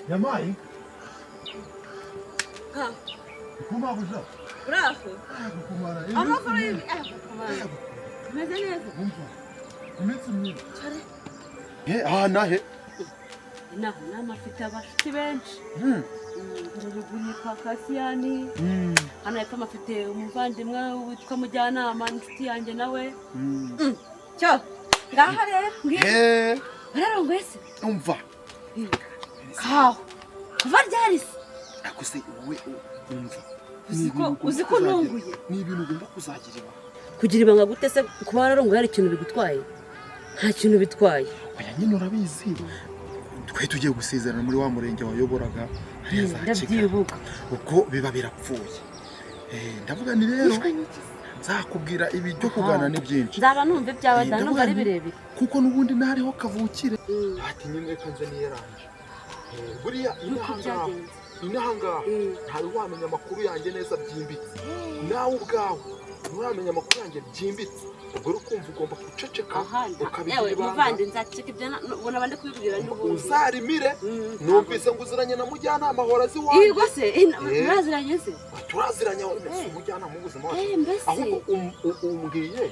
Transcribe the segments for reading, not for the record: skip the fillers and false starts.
Yamaye? Ha. Kumabuja. Bravo. Kumara. Ama kuri kumara. Meze neza. Imitsi myinshi. Cyare. Nahe. Naho namafite abashyitsi benshi. Uruguri kwa Kasiyani. Hano hepfo amafite umuvandimwe witwa Mujyanama n'inshuti yanjye nawe. Cyo. Ngaha rero ngiye. Rero ngwese. Umva. Kaho. Kuva ryarisi. Akuse wowe umva. Uzi ko nunguye. Ni ibintu ugomba kuzagira. Kugira ibanga gute se kuba rero hari ikintu bigutwaye? Nta kintu bitwaye. Oya nyine urabizi. Twe tugiye gusezerana muri wa murenge wayoboraga hariya za ndabyibuka. Ubwo biba birapfuye. Ndavuga ni rero nzakubwira ibi byo kugana ni byinshi. Nzaba numva ibyawe ndano ari birebire. Kuko nubundi nariho kavukire. Ati nyine kanze niyeranje. Buriya inahanga ntari wamenya amakuru yanjye neza byimbitse. Nawe ubwawe nturamenya amakuru yanjye byimbitse. Ubwo ukumva ugomba guceceka ukabibira. Yewe muvandi nzaceceka ibyo ubona bande kubibwira n'ubundi. Uzarimire numvise ngo uziranye na Mujyanama horazi wawe. Yego se muraziranye se? Turaziranye mbese Mujyanama ubuzima wacu. Ahubwo umbwiye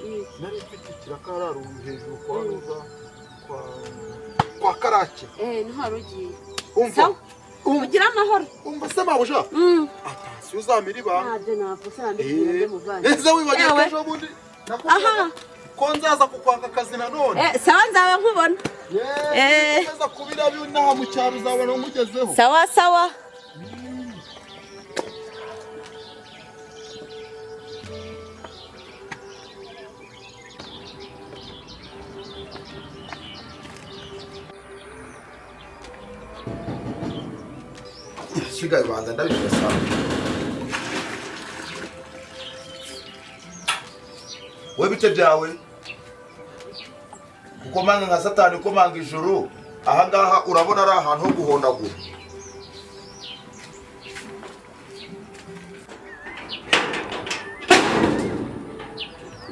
nari mfite ikirakararo hejuru kwa Karake. Niho rugiye. Umva. Ugira amahoro. Umva se mabuja. Atasi uzamira ibanga. Ntabyo navuze nambikire muvandi. Ese wibagiye ejo bundi. Aha. Ko nzaza kukwaka akazi nanone. Sawa nzaba nkubona. Nzaza kubira binaha mu cyaro uzabona umugezeho. Sawa sawa. Sigaye banza ndabishaka sana. We bite byawe? Kukomanga nka Satani ukomanga ijuru. Aha ngaha urabona ari ahantu ho guhondagura.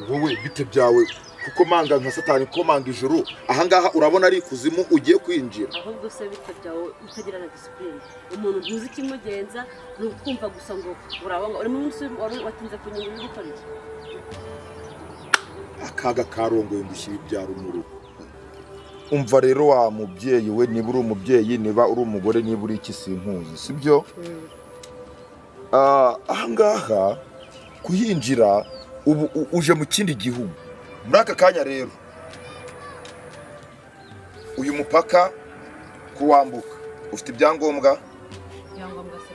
Wowe bite byawe? Kukomanga nka Satani ukomanga ijuru. Aha ngaha urabona ari kuzimu ugiye kwinjira. Ahubwo se bite byawe utagira na discipline. Umuntu ntuzi kimugenza nukumva gusa ngo urabanga uri munsi watinze kunyura uri gukora iki? Akaga karongoye ndushyira ibyaro mu rugo. Umva rero wa mubyeyi we niba uri umubyeyi niba uri umugore niba uri iki sinkuzi sibyo? Aha ngaha kuhinjira ubu uje mu kindi gihugu. Muri aka kanya rero uyu mupaka kuwambuka ufite ibyangombwa? Ibyangombwa se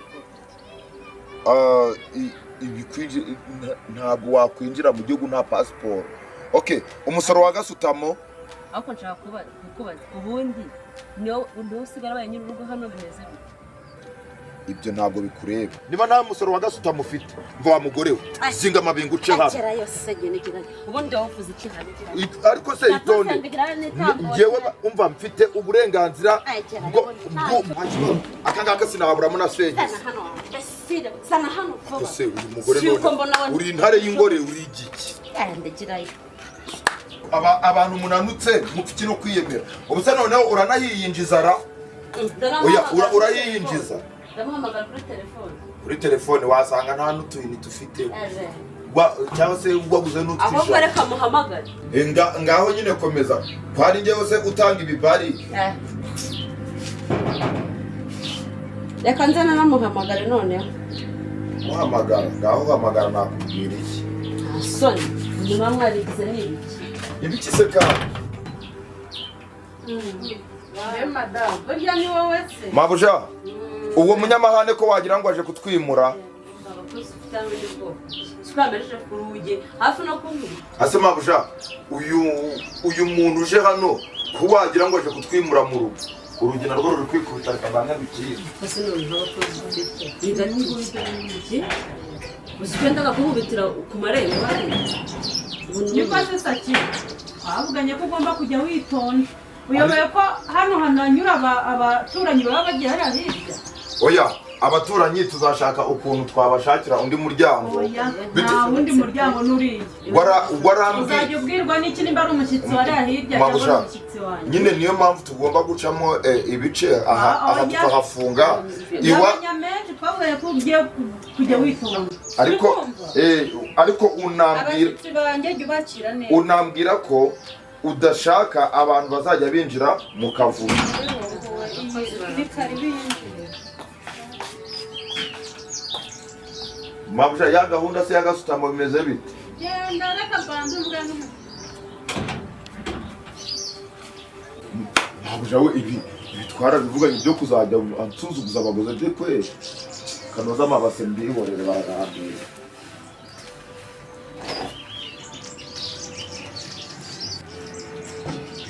ntabwo wakwinjira mu gihugu nta passport. Okay, umusoro wa gasutamo ako nshaka kukubaza ubundi niyo usigara baye nyine urugo hano bimeze bite? Ibyo ntabwo bikureba. Niba nta musoro wa gasutamo ufite mva wa mugore we zinga amabingu uce hano. Akera yose genegiranye ubundi wavuze iki hano? Ariko se itonde ngewe umva mfite uburenganzira bwo akangaka sinaburamo na senye. Sana hano vuba. Ese uyu mugore none uri intare y'ingore uri igiki? Ndegirayo. Abantu munanutse mufite no kwiyemera. Ubuse noneho uranahiyinjiza ra? Oya urayiyinjiza. Ndamuhamagara kuri telefone. Kuri telefone wasanga nta n'utuyini tufite. Cyangwa se waguze n'utwisha. Aho kwereka muhamagara. Ngaho nyine komeza. Kwari ngewe se utanga ibibari. Reka nzana namuhamagare noneho. Muhamagara, ngaho hamagara nakubwira iki? Asoni, nyuma mwarigize n'ibiki? Ibiki se kandi? Madame, burya ni wowe se? Mabuja, uwo munyamahane ko wagira ngo aje kutwimura? Sikameje kuruge, hafi no kumbura. Ase Mabuja, uyu muntu uje hano ko wagira ngo aje kutwimura mu rugo. Urugi narwo ruri kwikubita kabanga bikiri. Ese none ntabakoze bite? Niga n'iki? Usikwenda gakubitira ku marembo bari. Niko se Sakindi. Avuganye ko ugomba kujya witonda. Uyoboye ko hano hananyura abaturanyi baba bagiye hari hirya. Oya, abaturanyi tuzashaka ukuntu twabashakira undi muryango. Nta wundi muryango nuriye. Uzajya ubwirwa n'iki nimba ari umushyitsi wari ahirya cyangwa umushyitsi wanjye. Nyine niyo mpamvu tugomba gucamo ibice aha tukahafunga. Abanyamenshi twavuye ko ugiye kujya witonda. Ariko unambwira ko udashaka abantu bazajya binjira mu kavuyo. Ni karibu. Mabuja ya gahunda se ya gasutamo bimeze bite? Genda reka bantu muganga. Mabuja we ibi twarabivuganye byo kuzajya ansuzuguza abagoze bye kwe. Kanoza amabase mbihorere barahambira.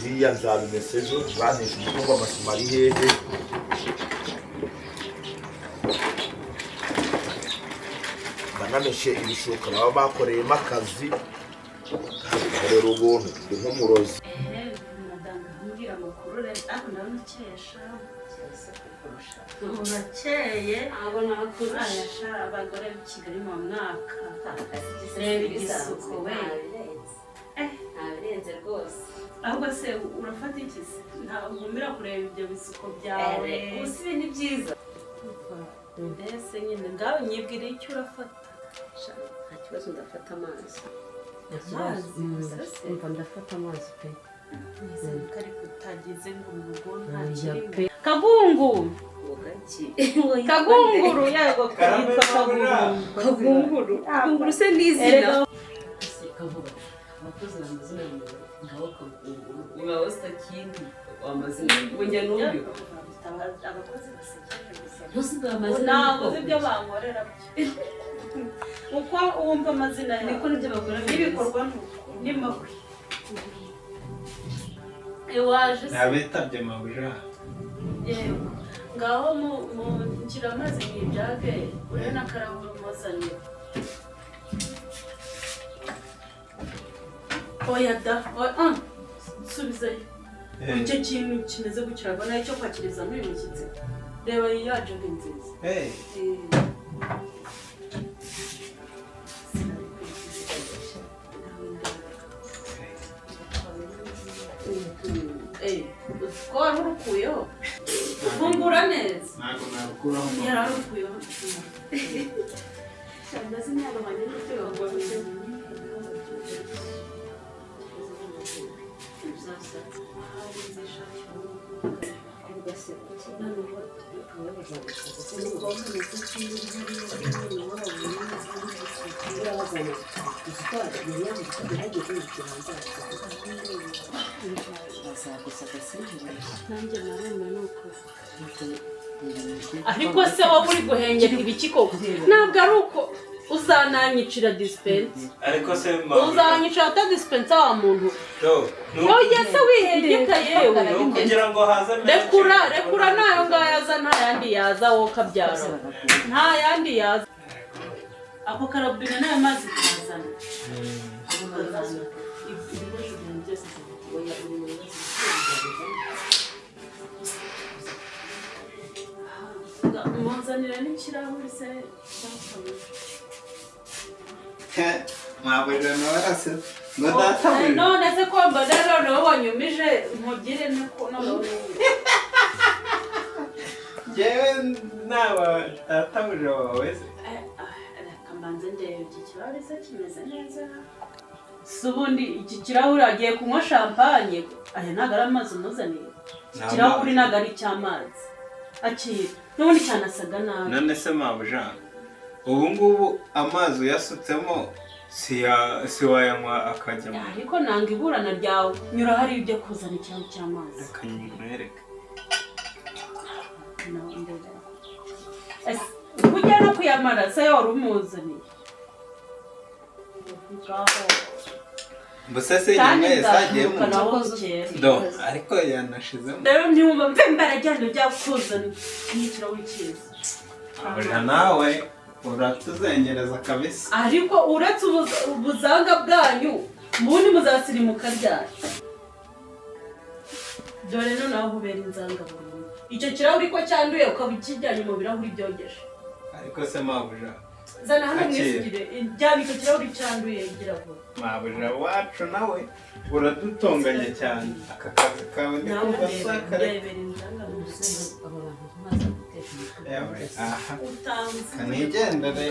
Biriya nzabimesejo banesha igikorwa amasima ari hehe. Banameshe ibishoka baba bakoreyemo akazi. Rero ubuntu ndi nk'umurozi. Mbwira amakuru rero ariko ndabonekesha urakeye abo nakurayasha abagore b'i Kigali mu mwaka reba igisuko we ntabirenze rwose. Ahubwo se urafata iki se? Ntabwo nkumira kureba ibyo bisuko byawe. Ubusa ibi ni byiza. Mbese nyine ngawe nyibwira icyo urafata. Nta kibazo ndafata amazi. Umva ndafata amazi pe. Kari kutagize ngo urugo nta kirimo. Kagungu! Kagunguru yego kwitwa Kagunguru. Kagunguru se n'izina. Kavuga. Abakozi bamazina ngaho Kagunguru. Ngaho Sakindi wamazina. Wongera n'undi. Abakozi basekeje gusa. Ntusiga amazina. Ntabwo ibyo bankorera byo. Uko wumva amazina niko nibyo bakora n'ibikorwa n'amakwe. Ewaje nabetabye mabuja. Yego. Ngaho mu ngira amazi n'ibyaga uri n'akaramu muzanye. Oya da. Subizayo. Icyo kintu kimeze gukiragwa nayo cyo kwakiriza muri mushyitsi. Reba yaje nziza. Ko urukuyeho fungura neza. Ntabwo narukuraho. Yararukuyeho. Ndazi ntabwo manje n'icyo bagomba. Ariko se wowe uri guhengera ibiki koko? Ntabwo ari uko uzananyicira dispense. Ariko se uzanyicira ta dispense wa muntu. Oya se wihengeka yewe. Kugira ngo haze rekura nayo ngayaza nta yandi yaza wowe kabyara. Nta yandi yaza. Ako karabine nayo mazi kazana. Mwanzanira n'ikirahuri se mabuja nawarase ngo databuje. None se ko mbaga none wanyumije nkugire nako none. Jewe naba databuje wawe se. Kamanze ndebe iki kirahuri se kimeze neza. Subundi iki kirahuri agiye kunywa champagne. Aya nagara amazi umuzaniye. Kirahuri nagari cy'amazi. Akira. Nubundi cyanasaga nabi. None se mabuja ubu ngubu amazi yasutsemo si wayanywa akajyamo. Ariko nanga iburana ryawe nyura hari ibyo kuzana ikintu cy'amazi. Akanywereka. Kujya no kuyamara se wari umuzaniye. Mbese se nyine sagiyemo. Do ariko yanashizemo. Rero ntiwumva mbembara cyane bya kuzana n'ikira w'ikiza. Mabuja nawe uratuzengereza kabisa. Ariko uretse ubuzanga bwanyu mubundi muzasirimuka ryari. Dore no naho ubera inzanga burundu. icyo kirahuri ko cyanduye ukaba ukijyanye mu birahuri byogeje ariko se mabuja zana hano mwisugire jyana icyo kirahuri cyanduye ngira ngo mabuja wacu nawe uradutonganya cyane aka kazi kawe ni kubasaka aha kanigendere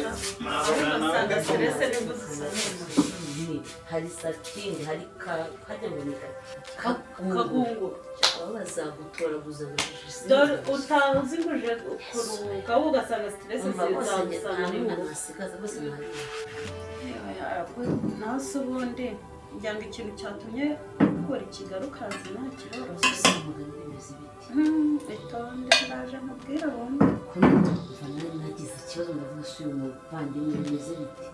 hari Sakindi hari kajya ngo ni kagungu bazagutoraguza dore utazi nguje kuruhuka ugasanga stress zizagusanga nasikaza bose nawe se ubundi ngira ngo ikintu cyatumye ukora ikigarukazi nta kiroroshye itonde ndaje mubwira bombi nagize ikibazo ndavuga si uyu muvandimwe bimeze biti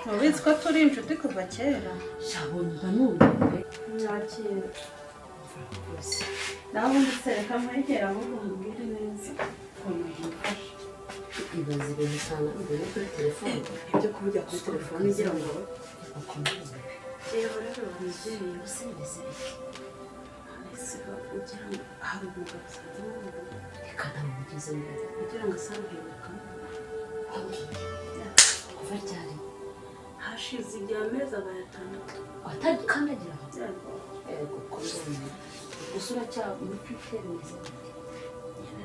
mubizi ko turi inshuti kuva kera shabumva numve nakira nawe ubundi sereka mwegera ahubwo mubwire neza ukuntu yifashe ibaze ibintu usanga mbere kuri telefone ibyo kujya kuri telefone ugira ngo ukomeze rero ababyeyi bose bimeze biti siba ugira ngo hari umugabo usanze w'umuntu reka ntamugeze neza kugira ngo asabibuka kuva ryari hashize igihe amezi abaye 6 atakandagira yego kubona gusa uracyaba muri Twitter neza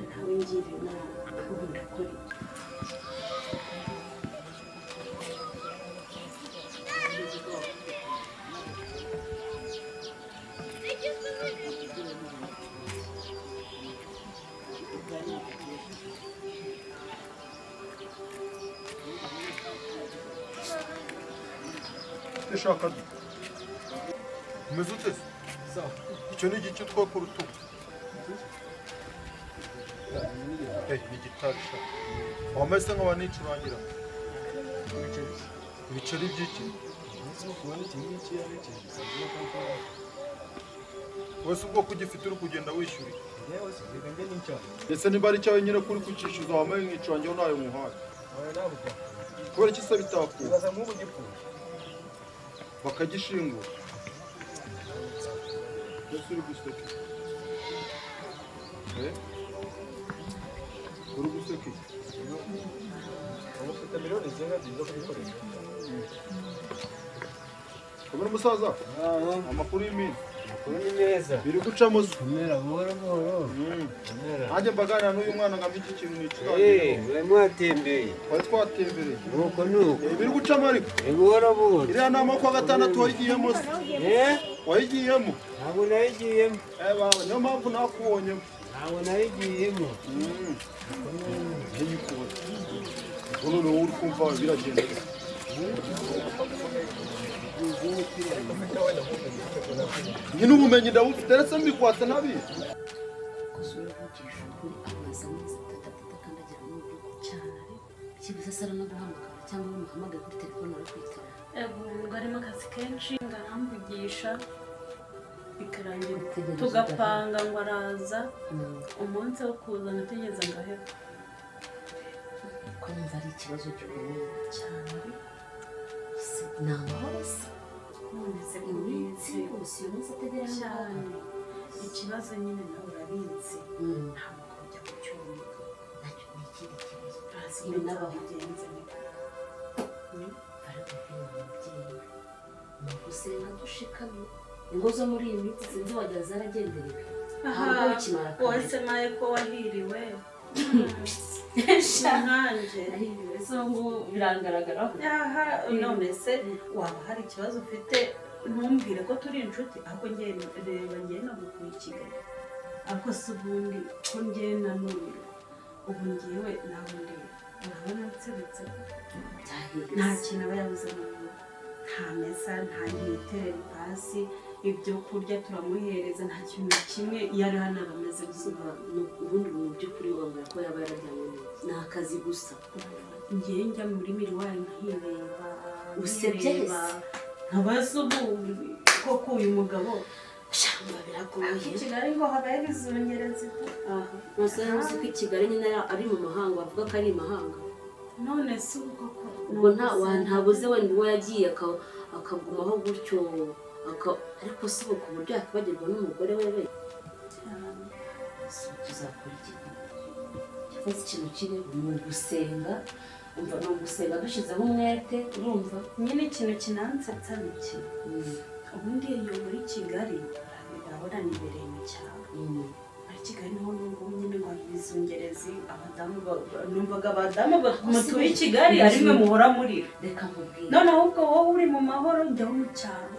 ntawe ngire inama ubundi kuri Shaka umeze ute icyo ni igice two ku rutugu ni gitari wameze nk'abanicurangira ibiceri by'iki wese ubwoko ugifite uri kugenda wishyura ndetse niba ari cyawe nyine kuri kucyishyuza wambaye nk'icurangira ntayo muhaye kubera iki se bitakuba bakagishingura ndetse uri guseka uri guseka ufite miliyoni zingahe zo kubikoresha kabona umusaza amakuru y'iminsi amakuru ni meza biri gucamo se kumera buhoro buhoro nanjye mbaganira n'uyu mwana nkamenya iki kintu nicuranga uri mwatembeye twari twatembereye nuko nuko biri gucamo ariko buhoro buhoro iriya nama kuwa 6 wayigiyemo se wayigiyemo ntabwo nayigiyemo niyo mpamvu nakubonyemo ntabwo nayigiyemo ubu noneho uri kumva biragenda nyine ubumenyi ndabufite ndetse mbikwatse ntabizi gusura vugisha kuri amazi amezi 3 atakandagira mu gihugu cyane kibuze sara no guhamagara cyangwa umuhamagara kuri telefone arakwitaba ngo arimo akazi kenshi ngaramvugisha bikarangira tugapanga ngo araza umunsi wo kuza nategeza ngahera ko numva ari ikibazo gikomeye cyane ni amahoro se none se iminsi yose iyo minsi ategera cyane ikibazo nyine nawe urabizi ntabwo kujya ku cyuma nacyo ni ikindi kibazo ibi n'abagenzi barakubwira umubyeyi ni ugusenga dushikamye ingo zo muri iyi minsi sinzi wajya zaragenderewe ntabwo ukimara wese maye ko wahiriwe nkanjye so ngo birangaragaraho none se waba hari ikibazo ufite ntumbwire ko turi inshuti ahubwo reba ngiye nagukuye i Kigali ariko se ubundi ko ngiye nanumirwa ubu ngiwe nawe ndeba urabona nsebetse nta kintu aba yabuze mu rugo nta mesa nta gitereri hasi ibyo kurya turamuhereza nta kintu kimwe iyo ari hano aba ameze gusa ubundi mu by'ukuri wabona ko yaba yarajyanye neza ni akazi gusa ngiye njya muri miriwari nkireba usebye nkabaza ubu koko uyu mugabo shamba biragoye Kigali ngo habaye bizongereza nose nzi ko Kigali nyine ari mu mahanga bavuga ko ari imahanga none se ubwo ko ubwo ntabuze wenda uwo yagiye akagumaho gutyo ariko si ubu ku buryo yakibagirwa n'umugore we we tuzakora iki kibazo ikintu kiri mu gusenga umva ni ugusenga dushyizeho umwete urumva nyine ikintu kinansetsa ni iki ubundi iyo muri Kigali urabona nibereye mu cyaro muri Kigali niho numva nyine ngo bizungerezi abadamu numvaga abadamu mutuye i Kigali ari mwe muhora muri reka nkubwire noneho ubwo wowe uri mu mahoro njya mu cyaro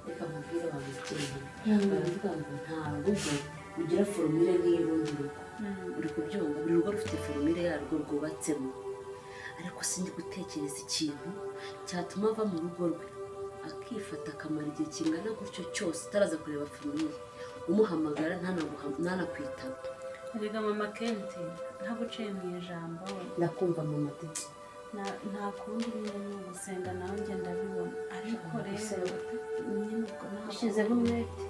reka nkubwire ababyeyi baravuga ngo nta rugo rugira forumire nk'iy'urundi rugo uri kubyumva buri rugo rufite forumire yarwo rwubatsemo ariko sindi gutekereza ikintu cyatuma ava mu rugo rwe akifata akamara igihe kingana gutyo cyose utaraza kureba forumire umuhamagara ntanakwitaba erega mama Kenti ntaguciye mu ijambo ndakumva mama Tete nta kundi nyine ni ugusenga nawe njye ndabibona ariko rero nyine ubwo ntabwo ushyizeho umwete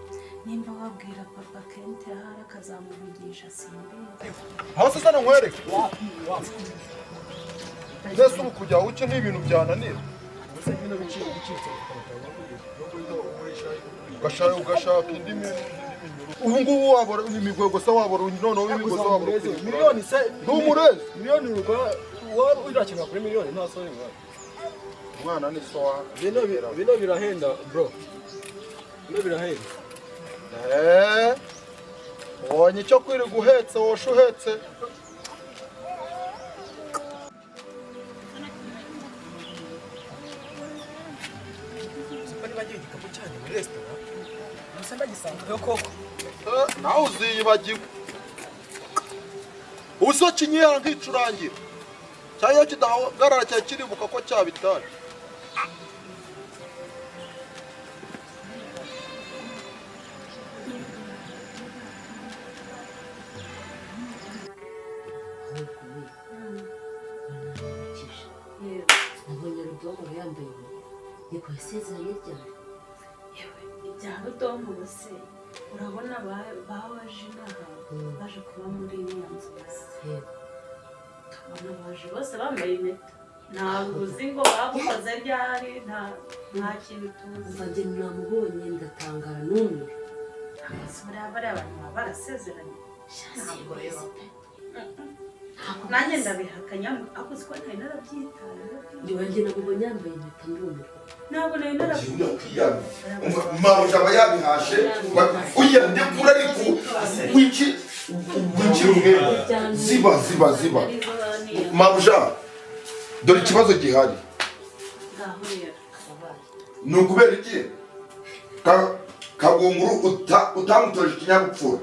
nimba wabwira papa Kenti ahari akazamuvugisha simbizi aho se sana nkwereke mbese ubu kujya uke n'ibintu byananira ugashaka indi ubu ngubu wabora imigwego se wabora noneho imigwego se wabora miliyoni se ntumurezi miliyoni waba urakenera kuri miliyoni nta soni umwana ni so wa bino birahenda bro bino birahenda ubonye icyo kwirirwa uhetse wosha uhetse nawe uziyibagiwe ubu so kinyera nkicurangira cyangwa iyo kidahagarara cyari kiribuka ko cyabitari nabonye rudomoro yambaye yego yasezeranye ryari yewe ibya rudomo se urabona baje inaha baje kuba muri iriya nzu tubona baje bose bambaye impeta ntabwo uzi ngo bagukoze ryari nta kintu tuzi mvange namubonye ndatangara n'umwe bariya abantu baba barasezeranye ntabwo rero nanjye ndabihakanya ariko siko ntari narabyitayeho ndiwanjye namubonye yambaye impeta ndumirwa ntabwo nari narabyitayeho mabuja aba yabihashe uya ndekura ariko wiki ziba mabuja dore ikibazo gihari ni ukubera iki kagunguru utamutoje ikinyabupfura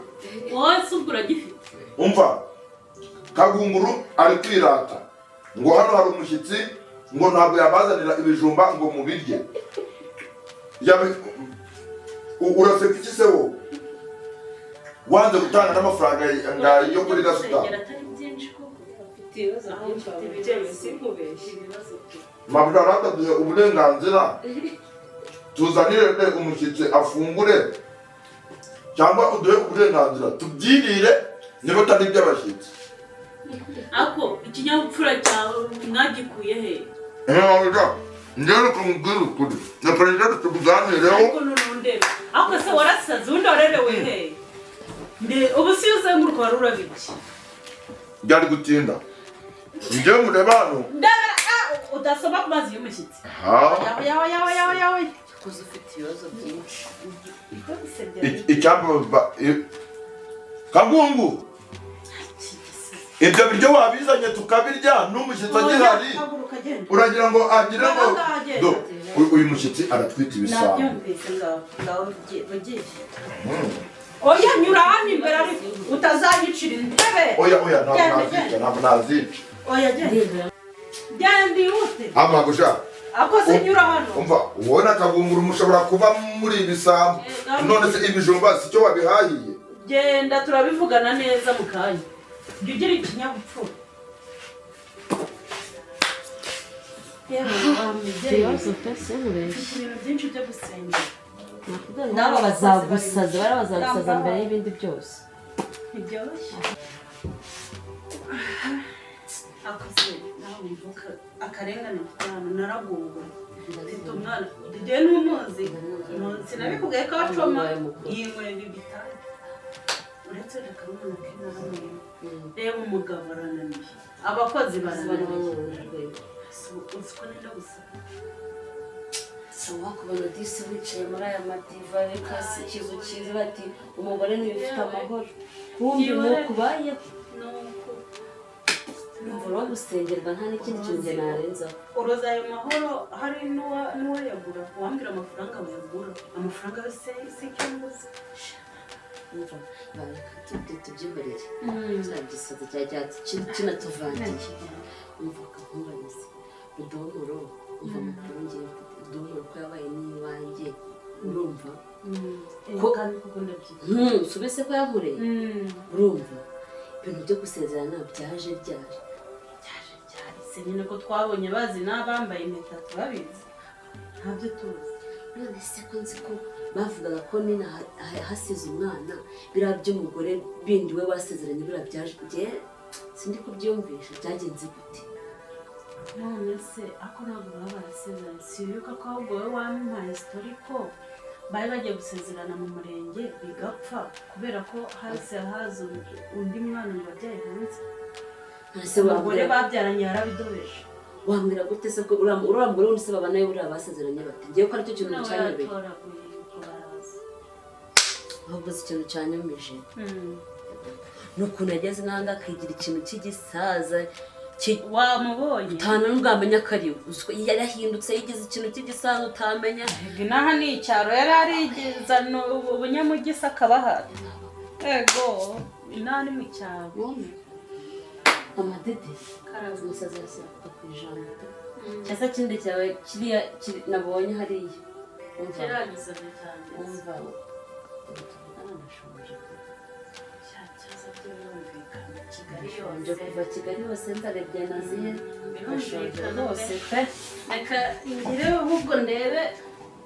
wowe se ubwo uragifite umva kagunguru ari kwirata ngo hano hari umushyitsi ngo ntabwo yabazanira ibijumba ngo mubirye uraseka iki se wowe wanze gutanga n'amafaranga yo kuri gasutamo mabuja rataduhe uburenganzira tuzanire umushyitsi afungure cyangwa uduhe uburenganzira tubyirire niba atari iby'abashyitsi ako ikinyabupfura cyawe mwagikuye he njyewe ukamubwira ukuri na perezida tukuganireho ariko nurundebe ako se warasaze ubundi warerewe he ubu si yo uzenguruka wari urabiki byari gutinda njyewe mureba hano udasoma ku mazi y'umushyitsi yawe kuko ufite ibibazo byinshi icyampa kagungu ibyo biryo wabizanye tukabirya n'umushyitsi agihari uragira ngo agire ngo uyu mushyitsi aratwita ibisambo oya nyura hano imbere ariko utazanyicira intebe oya ntabwo nazica oya genda ihute amabuja ako se nyura hano umva wowe na kagunguru mushobora kuba muri ibisambo none se ibijumba si cyo wabihahiye genda turabivugana neza mu kanya jya ugira ikinyabupfura ibibazo pese mubeshya ibintu byinshi byo gusengera nabo bazagusaza bazagusaza mbere y'ibindi byose ntibyoroshye akoze nawe mvuka akarengane cyane naraguwe mfite umwana ndiye n'umuzi sinabikubwiye ko acoma yinywera ibitaro uretse reka n'umuntu k'inaramuye reba umugabo arananiye abakozi barananiye uziko nenda gusaba wakubona disi wicaye muri aya madiva reka si ikizu cyiza bati umugore niwe ufite amahoro kumbi nukubayeho numva uri gusengerwa nta n'ikindi kintu njye narenzaho uroza ayo mahoro hari n'uwayagura wambwira amafaranga bayagura amafaranga yose si icyo mbuze umva bareka tubyihorere cya gisaza cyajyatse kinatuvangiye umva kakumbanize rudomoro umva amakuru ngiye mfite rudomoro ko yabaye n'iwanjye urumva subese ko yankoreye urumva ibintu byo gusezerana byaje ryari se nyine ko twabonye bazi n'abambaye impeta turabizi ntabyo tuzi none se ko nzi ko bavugaga ko nina hasize umwana biriya by'umugore bindi we basezeranye biriya byaje njye sindi kubyumvisha byagenze gute none se ako ntabwo baba barasezeranye sibuka ko ahubwo wowe wampaye sitori ko bari bagiye gusezerana mu murenge bigapfa kubera ko hasi haza undi mwana ngo abyaye hanze abagore babyaranye yarabidobeje wambwira gute se ko uriya mugore wundi se baba nawe buriya basezeranye bati ngiye ko aricyo kintu cyanyobeye ahubwo si ikintu cyanyomeje ni ukuntu yageze n'ahandi akigira ikintu cy'igisaza wamubonye utana n'ubwamenya ko ari we yarahindutse yigize ikintu cy'igisaza utamenya n'aha ni icyaro yari arigiza ubunyamugisa akabahari ego inaha ni mu cyaro amadede karaza umusaza yaseruka ku ijambo cyasa kindi cyawe kiriya nabonye hariya kiragisabe cyane umva nshonje kuva Kigali hose ndarebye naziye nshonje rwose pe reka ngire ahubwo ndebe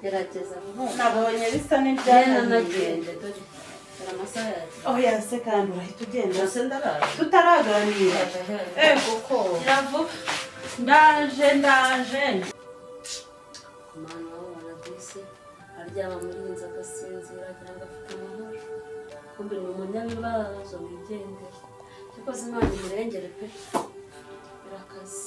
gerageza nabonye bisa n'ibyana nagende dore amasaha yacu aho yase kandi urahita ugenda hose ndarara tutaraganira ego ko iravuga ndaje kumana wabona bisi aryama muri iyi nzu agasinzira cyangwa afite amahoro kumbe ni umunyabibazo wigendera cyakoze imana imurengere pe birakaze